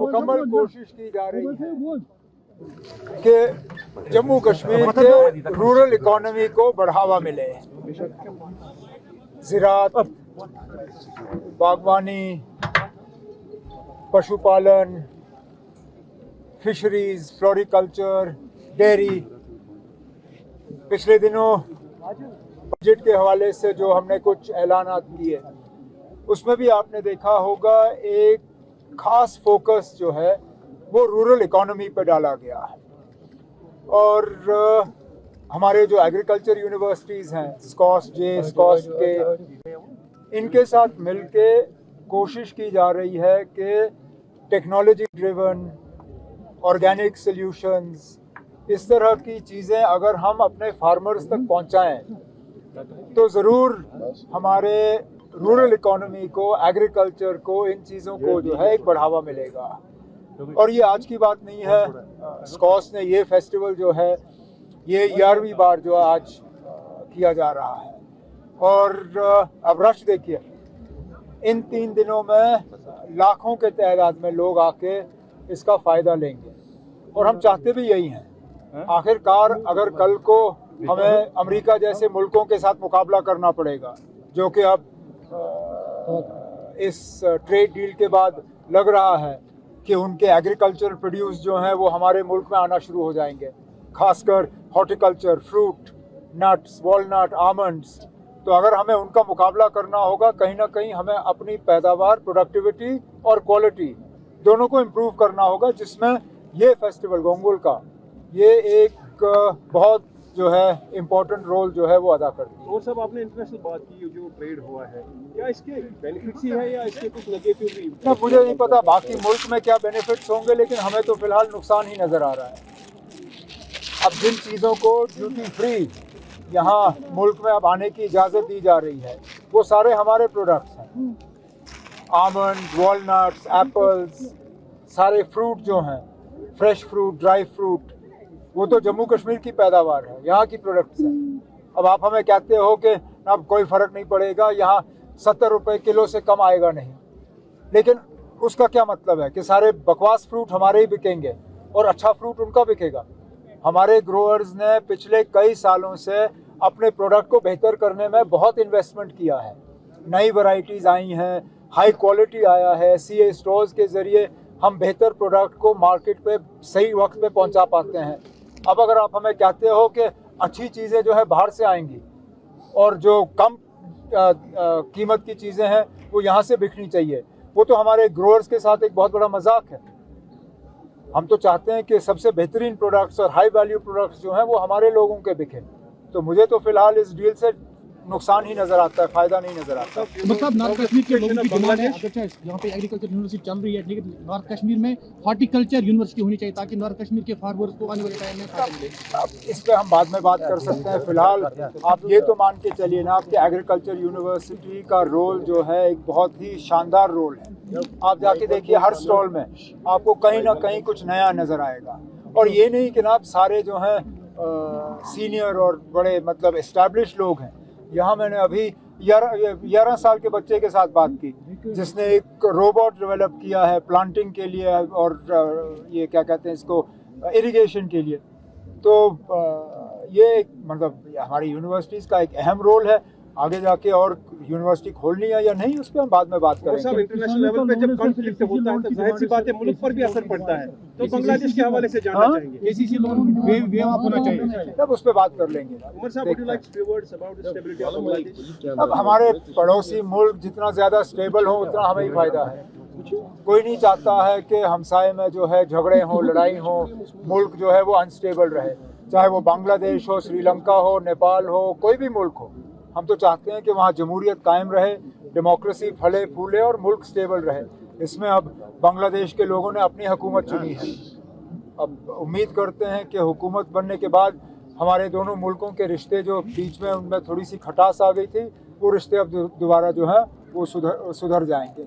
मुकम्मल कोशिश की जा रही है कि जम्मू कश्मीर के रूरल इकोनॉमी को बढ़ावा मिले। ज़राअत, बागवानी, पशुपालन, फिशरीज, फ्लोरिकल्चर, डेयरी। पिछले दिनों बजट के हवाले से जो हमने कुछ ऐलानात किए उसमें भी आपने देखा होगा एक खास फोकस जो है वो रूरल इकोनॉमी पर डाला गया है। और हमारे जो एग्रीकल्चर यूनिवर्सिटीज़ हैं, स्कॉस्ट के, इनके साथ मिलके कोशिश की जा रही है कि टेक्नोलॉजी ड्रिवन ऑर्गेनिक सॉल्यूशंस, इस तरह की चीज़ें अगर हम अपने फार्मर्स तक पहुंचाएं तो ज़रूर हमारे रूरल इकोनॉमी को, एग्रीकल्चर को, इन चीज़ों को जो है एक बढ़ावा मिलेगा। और ये आज की बात नहीं है। स्कॉस ने ये फेस्टिवल जो है ये 11वीं बार जो आज किया जा रहा है। और अब रश देखिए, इन 3 दिनों में लाखों के तादाद में लोग आके इसका फ़ायदा लेंगे और हम चाहते भी यही हैं। आखिरकार अगर कल को हमें अमेरिका जैसे मुल्कों के साथ मुकाबला करना पड़ेगा, जो कि अब इस ट्रेड डील के बाद लग रहा है कि उनके एग्रीकल्चर प्रोड्यूस जो हैं वो हमारे मुल्क में आना शुरू हो जाएंगे, खासकर horticulture, fruit, nuts, walnut, almonds. तो अगर हमें उनका मुकाबला करना होगा, कहीं ना कहीं हमें अपनी पैदावार, प्रोडक्टिविटी और क्वालिटी दोनों को इम्प्रूव करना होगा, जिसमें ये फेस्टिवल गोंगुल का ये एक बहुत जो है इम्पोर्टेंट रोल जो है वो अदा करती है। और सब आपने इंटरनेशनल बात की, जो ट्रेड हुआ है, क्या इसके बेनिफिट्स ही है या इसके कुछ नेगेटिव भी? ना, मुझे नहीं पता बाकी मुल्क में क्या बेनिफिट्स होंगे, लेकिन हमें तो फिलहाल नुकसान ही नज़र आ रहा है। अब जिन चीज़ों को ड्यूटी फ्री यहाँ मुल्क में अब आने की इजाज़त दी जा रही है वो सारे हमारे प्रोडक्ट्स हैं। आमंड, वॉलनट्स, एप्पल्स, सारे फ्रूट जो हैं, फ्रेश फ्रूट, ड्राई फ्रूट, वो तो जम्मू कश्मीर की पैदावार है, यहाँ की प्रोडक्ट्स हैं। अब आप हमें कहते हो कि अब कोई फ़र्क नहीं पड़ेगा, यहाँ 70 रुपये किलो से कम आएगा नहीं, लेकिन उसका क्या मतलब है कि सारे बकवास फ्रूट हमारे ही बिकेंगे और अच्छा फ्रूट उनका बिकेगा? हमारे ग्रोअर्स ने पिछले कई सालों से अपने प्रोडक्ट को बेहतर करने में बहुत इन्वेस्टमेंट किया है। नई वैरायटीज़ आई हैं, हाई क्वालिटी आया है, सीए स्टोर्स के ज़रिए हम बेहतर प्रोडक्ट को मार्केट पे सही वक्त पे पहुंचा पाते हैं। अब अगर आप हमें कहते हो कि अच्छी चीज़ें जो है बाहर से आएंगी और जो कम कीमत की चीज़ें हैं वो यहाँ से बिकनी चाहिए, वो तो हमारे ग्रोअर्स के साथ एक बहुत बड़ा मजाक है। हम तो चाहते हैं कि सबसे बेहतरीन प्रोडक्ट्स और हाई वैल्यू प्रोडक्ट्स जो हैं वो हमारे लोगों के बिकें। तो मुझे तो फिलहाल इस डील से नुकसान ही नजर आता है, फायदा नहीं नजर आता। मतलब नॉर्थ कश्मीर के लोगों की डिमांड है, यहाँ पे एग्रीकल्चर यूनिवर्सिटी चल रही है, लेकिन नॉर्थ कश्मीर में हॉर्टिकल्चर यूनिवर्सिटी होनी चाहिए ताकि नॉर्थ कश्मीर के फार्मर्स को आने वाले टाइम में फायदा मिले। अब इस पे हम बाद में बात कर सकते हैं। फिलहाल आप ये तो मान के चलिए ना, आपके एग्रीकल्चर यूनिवर्सिटी का रोल जो है एक बहुत ही शानदार रोल है। आप जाके देखिए, हर स्टॉल में आपको कहीं ना कहीं कुछ नया नजर आएगा। और ये नहीं कि ना आप सारे जो हैं सीनियर और बड़े मतलब एस्टैब्लिश लोग हैं। यहाँ मैंने अभी 11 साल के बच्चे के साथ बात की जिसने एक रोबोट डेवलप किया है प्लांटिंग के लिए और ये क्या कहते हैं इसको, इरिगेशन के लिए। तो ये मतलब हमारी यूनिवर्सिटीज़ का एक अहम रोल है। आगे जाके और यूनिवर्सिटी खोलनी है या नहीं, उस पर हम बाद में बात करेंगे। इंटरनेशनल लेवल पे जब कॉन्फ्लिक्ट होता है तो जाहिर सी बात है मुल्क पर भी असर पड़ता है। तो बांग्लादेश के हवाले से जानना चाहेंगे, केसीसी लोन वेव अप होना चाहिए, तब उस पर बात कर लेंगे। उमर साहब, would you like few words about the stability of Bangladesh? अब हमारे पड़ोसी मुल्क जितना ज़्यादा स्टेबल हो उतना हमें ही फ़ायदा है। कोई नहीं चाहता है कि हमसाए में जो है झगड़े हों, लड़ाई हो, मुल्क जो है वो अनस्टेबल रहे, चाहे वो बांग्लादेश हो, श्रीलंका हो, नेपाल हो, कोई भी मुल्क हो। हम तो चाहते हैं कि वहाँ जमहूरियत कायम रहे, डेमोक्रेसी फले फूले और मुल्क स्टेबल रहे। इसमें अब बांग्लादेश के लोगों ने अपनी हुकूमत चुनी है। अब उम्मीद करते हैं कि हुकूमत बनने के बाद हमारे दोनों मुल्कों के रिश्ते जो बीच में उनमें थोड़ी सी खटास आ गई थी, वो रिश्ते अब दोबारा जो है वो सुधर जाएंगे।